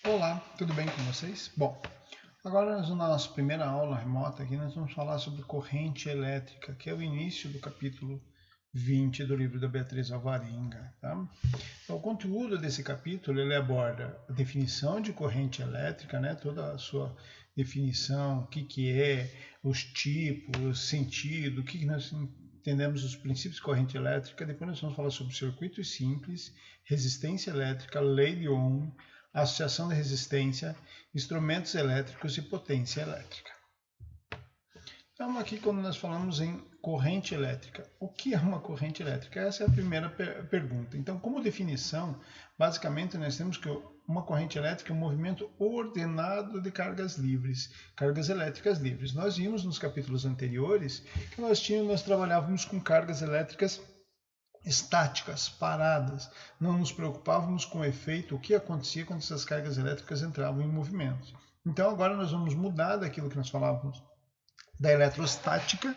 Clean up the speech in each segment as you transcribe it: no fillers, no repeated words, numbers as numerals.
Olá, tudo bem com vocês? Bom, agora na nossa primeira aula remota aqui nós vamos falar sobre corrente elétrica, que é o início do capítulo 20 do livro da Beatriz Alvarenga. Tá? Então, o conteúdo desse capítulo ele aborda a definição de corrente elétrica, né? Toda a sua definição, o que é, os tipos, sentido, o que nós entendemos os princípios de corrente elétrica. Depois nós vamos falar sobre circuitos simples, resistência elétrica, lei de Ohm, associação de resistência, instrumentos elétricos e potência elétrica. Então, aqui quando nós falamos em corrente elétrica, o que é uma corrente elétrica? Essa é a primeira pergunta. Então, como definição, basicamente nós temos que uma corrente elétrica é um movimento ordenado de cargas livres, cargas elétricas livres. Nós vimos nos capítulos anteriores que nós trabalhávamos com cargas elétricas estáticas, paradas. Não nos preocupávamos com o efeito, o que acontecia quando essas cargas elétricas entravam em movimento. Então agora nós vamos mudar daquilo que nós falávamos da eletrostática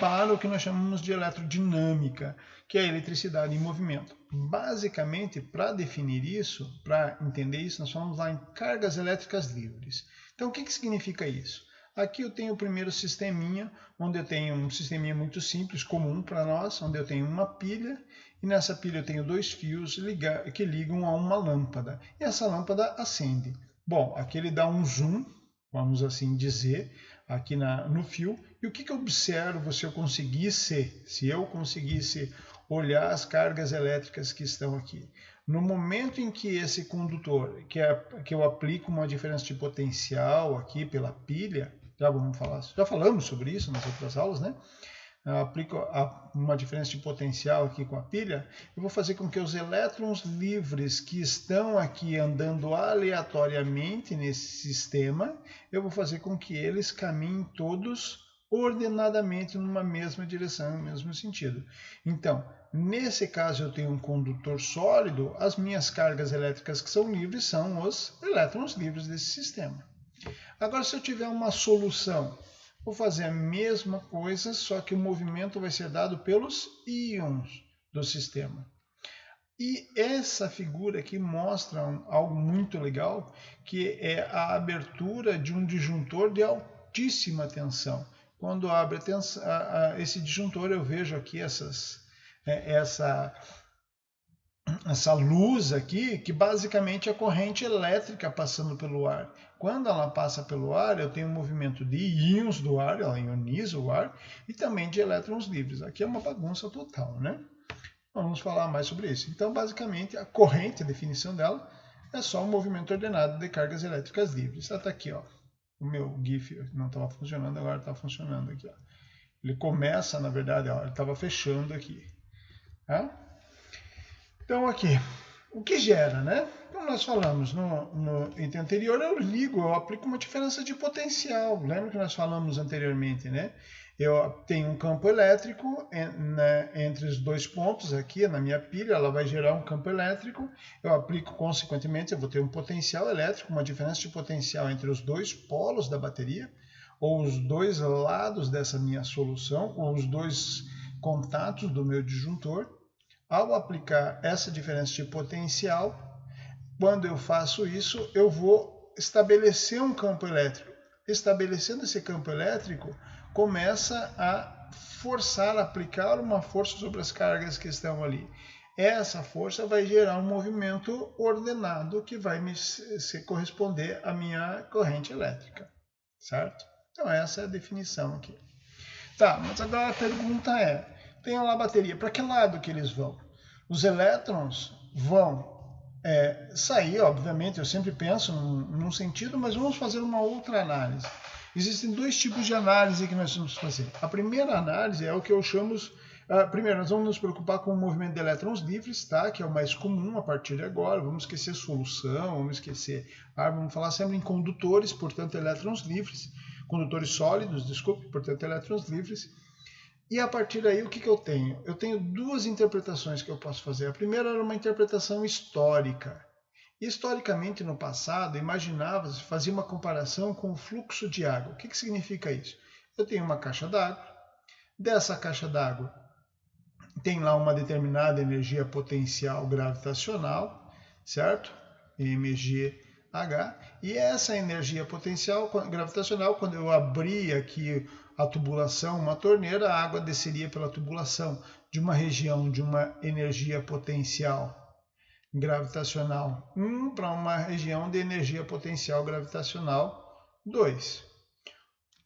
para o que nós chamamos de eletrodinâmica, que é a eletricidade em movimento. Basicamente, para definir isso, para entender isso, nós falamos lá em cargas elétricas livres. Então o que significa isso? Aqui eu tenho o primeiro sisteminha, onde eu tenho um sisteminha muito simples, comum para nós, onde eu tenho uma pilha, e nessa pilha eu tenho dois fios que ligam a uma lâmpada. E essa lâmpada acende. Bom, aqui ele dá um zoom, vamos assim dizer, aqui no fio. E o que eu observo se eu conseguisse olhar as cargas elétricas que estão aqui? No momento em que esse condutor, que eu aplico uma diferença de potencial aqui pela pilha, já falamos sobre isso nas outras aulas, né? Eu aplico uma diferença de potencial aqui com a pilha, eu vou fazer com que os elétrons livres que estão aqui andando aleatoriamente nesse sistema, eu vou fazer com que eles caminhem todos ordenadamente numa mesma direção, no mesmo sentido. Então, nesse caso eu tenho um condutor sólido, as minhas cargas elétricas que são livres são os elétrons livres desse sistema. Agora, se eu tiver uma solução, vou fazer a mesma coisa, só que o movimento vai ser dado pelos íons do sistema. E essa figura aqui mostra algo muito legal, que é a abertura de um disjuntor de altíssima tensão. Quando abre esse disjuntor, eu vejo aqui essa luz aqui, que basicamente é a corrente elétrica passando pelo ar. Quando ela passa pelo ar, eu tenho um movimento de íons do ar, ela ioniza o ar, e também de elétrons livres. Aqui é uma bagunça total, né? Vamos falar mais sobre isso. Então, basicamente, a corrente, a definição dela, é só um movimento ordenado de cargas elétricas livres. Está aqui, ó. O meu GIF não estava funcionando, agora está funcionando aqui, ó. Ele começa, na verdade, ó, ele estava fechando aqui. Tá? Então, aqui, o que gera, né? Como nós falamos no item anterior, eu aplico uma diferença de potencial. Lembra que nós falamos anteriormente, né? Eu tenho um campo elétrico entre os dois pontos aqui, na minha pilha, ela vai gerar um campo elétrico. Eu aplico, consequentemente, eu vou ter um potencial elétrico, uma diferença de potencial entre os dois polos da bateria, ou os dois lados dessa minha solução, ou os dois contatos do meu disjuntor. Ao aplicar essa diferença de potencial, quando eu faço isso, eu vou estabelecer um campo elétrico. Estabelecendo esse campo elétrico, começa a forçar, aplicar uma força sobre as cargas que estão ali. Essa força vai gerar um movimento ordenado que vai corresponder à minha corrente elétrica, certo? Então essa é a definição aqui. Tá, mas agora a pergunta é, tem lá a bateria, para que lado que eles vão? Os elétrons vão sair, obviamente, eu sempre penso num sentido, mas vamos fazer uma outra análise. Existem dois tipos de análise que nós vamos fazer. A primeira análise é o que eu chamo... primeiro, nós vamos nos preocupar com o movimento de elétrons livres, tá? Que é o mais comum a partir de agora. Vamos esquecer solução, vamos esquecer... vamos falar sempre em condutores, portanto, elétrons livres. Condutores sólidos, desculpe, portanto, elétrons livres. E a partir daí, o que eu tenho? Eu tenho duas interpretações que eu posso fazer. A primeira era uma interpretação histórica. Historicamente, no passado, imaginava-se, fazia uma comparação com o fluxo de água. O que significa isso? Eu tenho uma caixa d'água. Dessa caixa d'água tem lá uma determinada energia potencial gravitacional, certo? mg H, e essa energia potencial gravitacional, quando eu abrir aqui a tubulação, uma torneira, a água desceria pela tubulação de uma região de uma energia potencial gravitacional 1 para uma região de energia potencial gravitacional 2.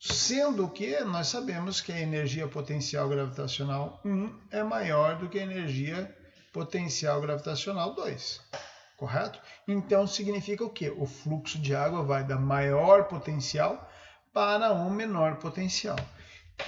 Sendo que nós sabemos que a energia potencial gravitacional 1 é maior do que a energia potencial gravitacional 2. Correto? Então significa o quê? O fluxo de água vai da maior potencial para o menor potencial.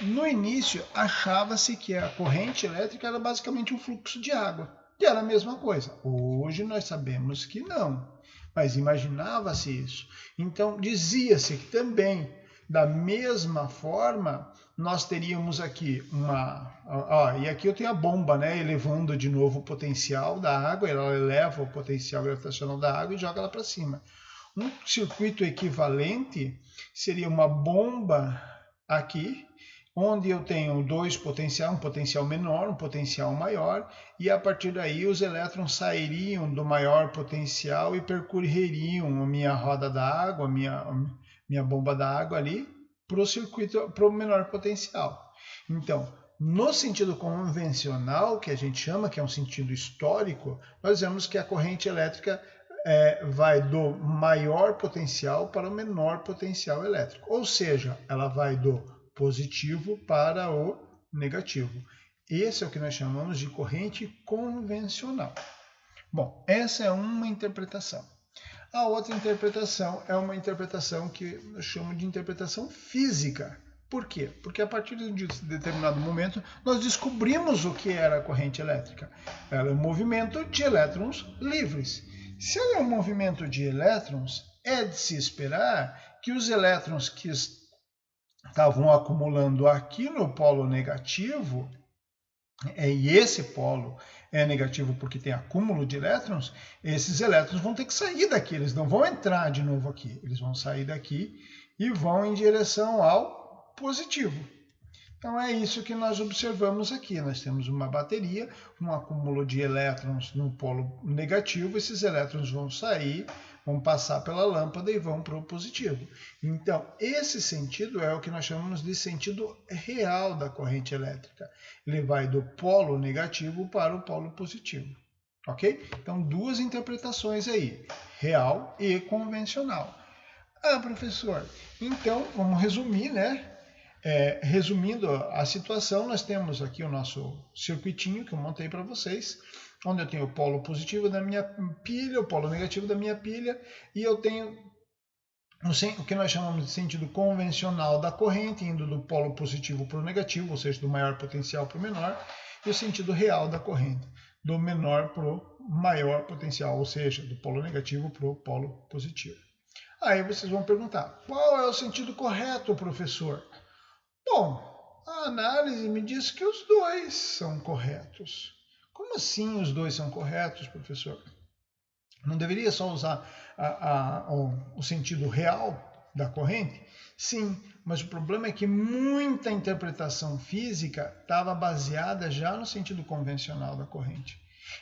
No início, achava-se que a corrente elétrica era basicamente um fluxo de água, que era a mesma coisa. Hoje nós sabemos que não, mas imaginava-se isso. Então dizia-se que também, da mesma forma, nós teríamos aqui e aqui eu tenho a bomba, né, elevando de novo o potencial da água, ela eleva o potencial gravitacional da água e joga ela para cima. Um circuito equivalente seria uma bomba aqui, onde eu tenho dois potenciais, um potencial menor, um potencial maior, e a partir daí os elétrons sairiam do maior potencial e percorreriam a minha roda da água, a minha bomba da água ali, para o circuito, para o menor potencial. Então, no sentido convencional, que a gente chama, que é um sentido histórico, nós vemos que a corrente elétrica vai do maior potencial para o menor potencial elétrico. Ou seja, ela vai do positivo para o negativo. Esse é o que nós chamamos de corrente convencional. Bom, essa é uma interpretação. A outra interpretação é uma interpretação que eu chamo de interpretação física. Por quê? Porque a partir de um determinado momento nós descobrimos o que era a corrente elétrica. Ela é um movimento de elétrons livres. Se ela é um movimento de elétrons, é de se esperar que os elétrons que estavam acumulando aqui no polo negativo, e esse polo é negativo porque tem acúmulo de elétrons, esses elétrons vão ter que sair daqui, eles não vão entrar de novo aqui, eles vão sair daqui e vão em direção ao positivo. Então é isso que nós observamos aqui. Nós temos uma bateria, um acúmulo de elétrons no polo negativo, esses elétrons vão sair, vão passar pela lâmpada e vão para o positivo. Então, esse sentido é o que nós chamamos de sentido real da corrente elétrica. Ele vai do polo negativo para o polo positivo. Ok? Então, duas interpretações aí, real e convencional. Ah, professor, então vamos resumir, né? Resumindo a situação, nós temos aqui o nosso circuitinho que eu montei para vocês, onde eu tenho o polo positivo da minha pilha, o polo negativo da minha pilha, e eu tenho o que nós chamamos de sentido convencional da corrente, indo do polo positivo para o negativo, ou seja, do maior potencial para o menor, e o sentido real da corrente, do menor para o maior potencial, ou seja, do polo negativo para o polo positivo. Aí vocês vão perguntar, qual é o sentido correto, professor? Bom, a análise me diz que os dois são corretos. Como assim os dois são corretos, professor? Não deveria só usar o sentido real da corrente? Sim, mas o problema é que muita interpretação física estava baseada já no sentido convencional da corrente.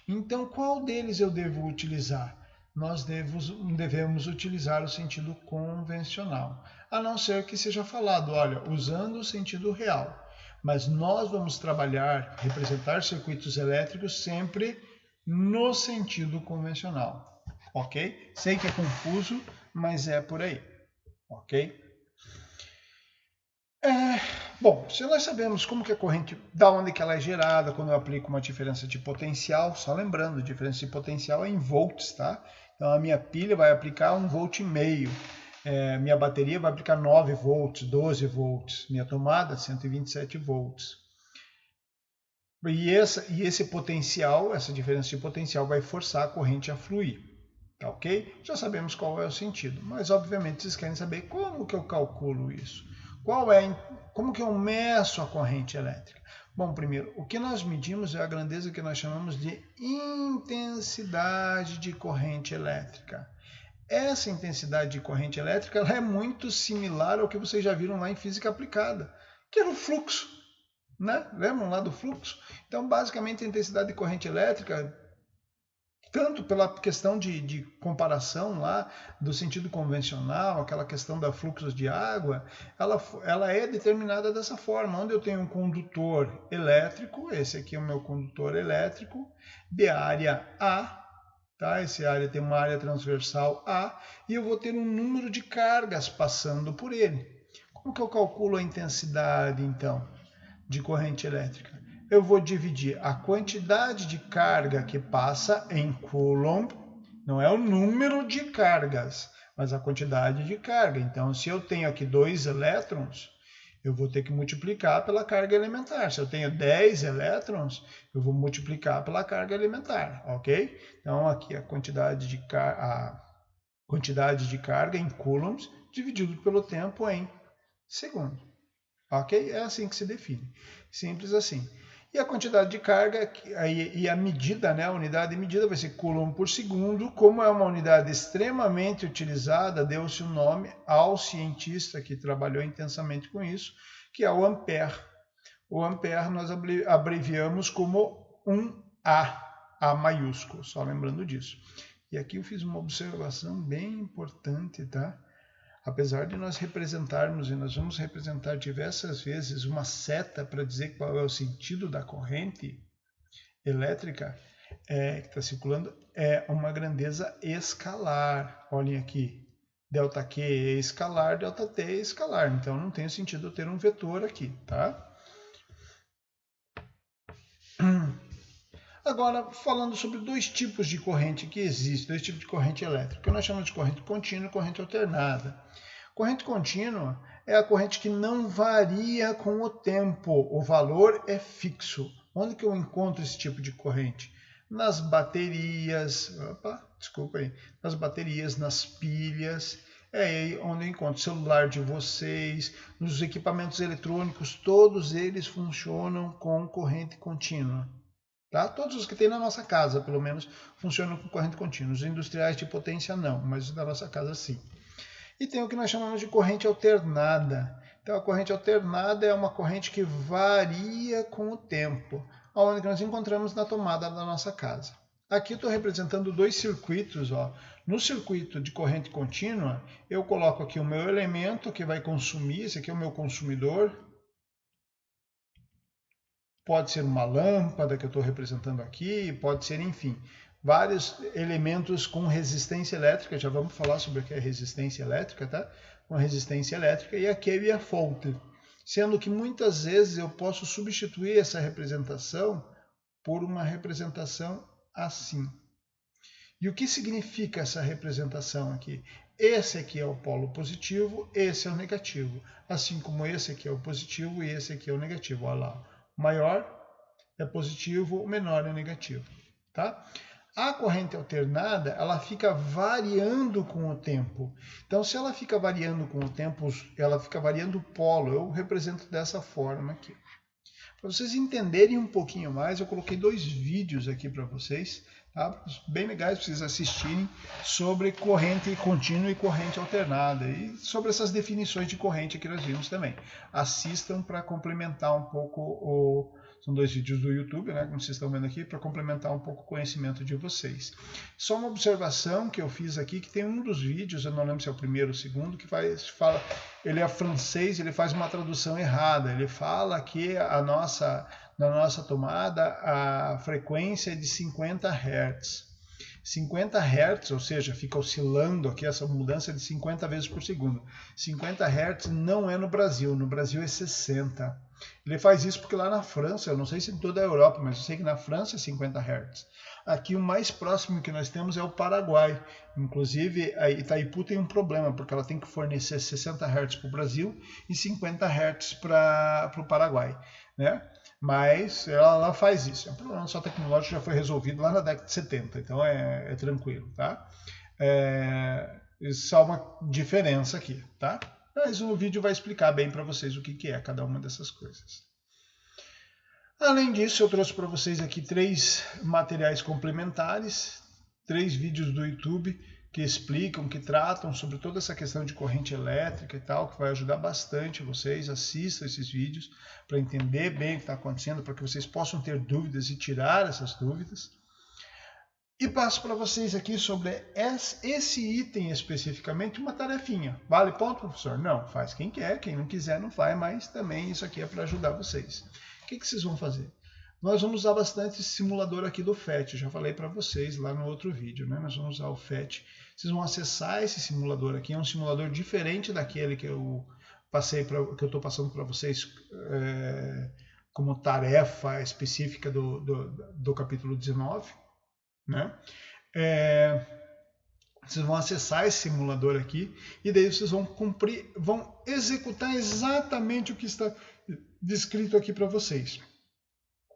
Então, qual deles eu devo utilizar? Nós devemos utilizar o sentido convencional, a não ser que seja falado, olha, usando o sentido real. Mas nós vamos trabalhar, representar circuitos elétricos sempre no sentido convencional, ok? Sei que é confuso, mas é por aí, ok? Bom, se nós sabemos como que a corrente, da onde que ela é gerada, quando eu aplico uma diferença de potencial, só lembrando, diferença de potencial é em volts, tá? Então a minha pilha vai aplicar 1,5 V, minha bateria vai aplicar 9 volts, 12 volts, minha tomada 127 volts. E esse potencial, essa diferença de potencial vai forçar a corrente a fluir, tá ok? Já sabemos qual é o sentido, mas obviamente vocês querem saber como que eu calculo isso. Como que eu meço a corrente elétrica? Bom, primeiro, o que nós medimos é a grandeza que nós chamamos de intensidade de corrente elétrica. Essa intensidade de corrente elétrica ela é muito similar ao que vocês já viram lá em física aplicada, que era o fluxo, né? Lembram lá do fluxo? Então, basicamente, a intensidade de corrente elétrica tanto pela questão de comparação lá do sentido convencional, aquela questão da fluxos de água, ela é determinada dessa forma, onde eu tenho um condutor elétrico, esse aqui é o meu condutor elétrico, de área A, tá? Essa área tem uma área transversal A, e eu vou ter um número de cargas passando por ele. Como que eu calculo a intensidade, então, de corrente elétrica? Eu vou dividir a quantidade de carga que passa em Coulomb, não é o número de cargas, mas a quantidade de carga. Então, se eu tenho aqui 2 elétrons, eu vou ter que multiplicar pela carga elementar. Se eu tenho 10 elétrons, eu vou multiplicar pela carga elementar, ok? Então, aqui a quantidade de carga em coulombs dividido pelo tempo em segundo. Ok? É assim que se define. Simples assim. E a quantidade de carga e a medida, né, a unidade de medida vai ser coulomb por segundo. Como é uma unidade extremamente utilizada, deu-se o nome ao cientista que trabalhou intensamente com isso, que é o ampere. O ampere nós abreviamos como 1A, A maiúsculo, só lembrando disso. E aqui eu fiz uma observação bem importante, tá? Apesar de nós representarmos, e nós vamos representar diversas vezes, uma seta para dizer qual é o sentido da corrente elétrica que está circulando, é uma grandeza escalar. Olhem aqui, ΔQ é escalar, ΔT é escalar. Então não tem sentido eu ter um vetor aqui, tá? Agora, falando sobre 2 tipos de corrente que existem, 2 tipos de corrente elétrica, que nós chamamos de corrente contínua e corrente alternada. Corrente contínua é a corrente que não varia com o tempo, o valor é fixo. Onde que eu encontro esse tipo de corrente? Nas baterias, nas baterias, nas pilhas, é aí onde eu encontro o celular de vocês, nos equipamentos eletrônicos, todos eles funcionam com corrente contínua. Tá? Todos os que tem na nossa casa, pelo menos, funcionam com corrente contínua. Os industriais de potência não, mas os da nossa casa sim. E tem o que nós chamamos de corrente alternada. Então, a corrente alternada é uma corrente que varia com o tempo, onde nós encontramos na tomada da nossa casa. Aqui estou representando 2 circuitos. Ó. No circuito de corrente contínua, eu coloco aqui o meu elemento que vai consumir, esse aqui é o meu consumidor. Pode ser uma lâmpada que eu estou representando aqui, pode ser, enfim, vários elementos com resistência elétrica. Já vamos falar sobre o que é resistência elétrica, tá? Com resistência elétrica, e aqui é a fonte. Sendo que muitas vezes eu posso substituir essa representação por uma representação assim. E o que significa essa representação aqui? Esse aqui é o polo positivo, esse é o negativo. Assim como esse aqui é o positivo e esse aqui é o negativo. Olha lá. O maior é positivo, o menor é negativo. Tá? A corrente alternada, ela fica variando com o tempo. Então, se ela fica variando com o tempo, ela fica variando o polo. Eu represento dessa forma aqui. Para vocês entenderem um pouquinho mais, eu coloquei 2 vídeos aqui para vocês, tá? Bem legais para vocês assistirem, sobre corrente contínua e corrente alternada, e sobre essas definições de corrente que nós vimos também. Assistam para complementar um pouco São 2 vídeos do YouTube, né, como vocês estão vendo aqui, para complementar um pouco o conhecimento de vocês. Só uma observação que eu fiz aqui, que tem um dos vídeos, eu não lembro se é o primeiro ou o segundo, que fala, ele é francês, ele faz uma tradução errada. Ele fala que na nossa tomada a frequência é de 50 Hz. 50 Hz, ou seja, fica oscilando aqui essa mudança de 50 vezes por segundo. 50 Hz não é no Brasil é 60. Ele faz isso porque lá na França, eu não sei se em toda a Europa, mas eu sei que na França é 50 Hz. Aqui o mais próximo que nós temos é o Paraguai. Inclusive a Itaipu tem um problema, porque ela tem que fornecer 60 Hz para o Brasil e 50 Hz para o Paraguai, né? Mas ela faz isso. É um problema só tecnológico, já foi resolvido lá na década de 70, então é tranquilo, tá? Só uma diferença aqui, tá? Mas o vídeo vai explicar bem para vocês o que é cada uma dessas coisas. Além disso, eu trouxe para vocês aqui 3 materiais complementares, 3 vídeos do YouTube que explicam, que tratam sobre toda essa questão de corrente elétrica e tal, que vai ajudar bastante vocês. Assistam esses vídeos para entender bem o que está acontecendo, para que vocês possam ter dúvidas e tirar essas dúvidas. E passo para vocês aqui sobre esse item especificamente uma tarefinha. Vale ponto, professor? Não, faz quem quer, quem não quiser não faz, mas também isso aqui é para ajudar vocês. O que vocês vão fazer? Nós vamos usar bastante esse simulador aqui do FET, já falei para vocês lá no outro vídeo, né? Nós vamos usar o FET. Vocês vão acessar esse simulador aqui, é um simulador diferente daquele que eu estou passando para vocês como tarefa específica do capítulo 19. Né? Vocês vão acessar esse simulador aqui e daí vocês vão executar exatamente o que está descrito aqui para vocês.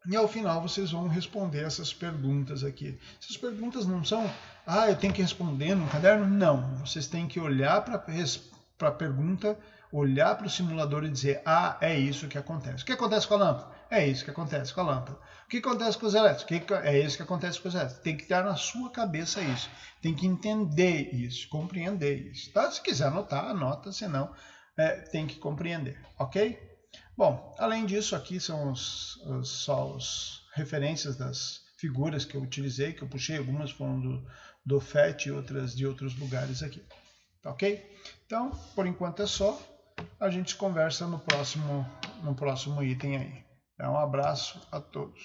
E ao final vocês vão responder essas perguntas aqui. Essas perguntas não são, eu tenho que responder no caderno? Não, vocês têm que olhar para a pergunta, olhar para o simulador e dizer, é isso que acontece. O que acontece com a lâmpada? É isso que acontece com a lâmpada. O que acontece com os elétricos? É isso que acontece com os elétricos. Tem que ter na sua cabeça isso. Tem que entender isso, compreender isso. Tá? Se quiser anotar, anota, senão tem que compreender, ok? Bom, além disso, aqui são só as referências das figuras que eu utilizei, que eu puxei, algumas foram do FET e outras de outros lugares aqui. Tá ok? Então, por enquanto é só. A gente conversa no próximo item aí. Um abraço a todos.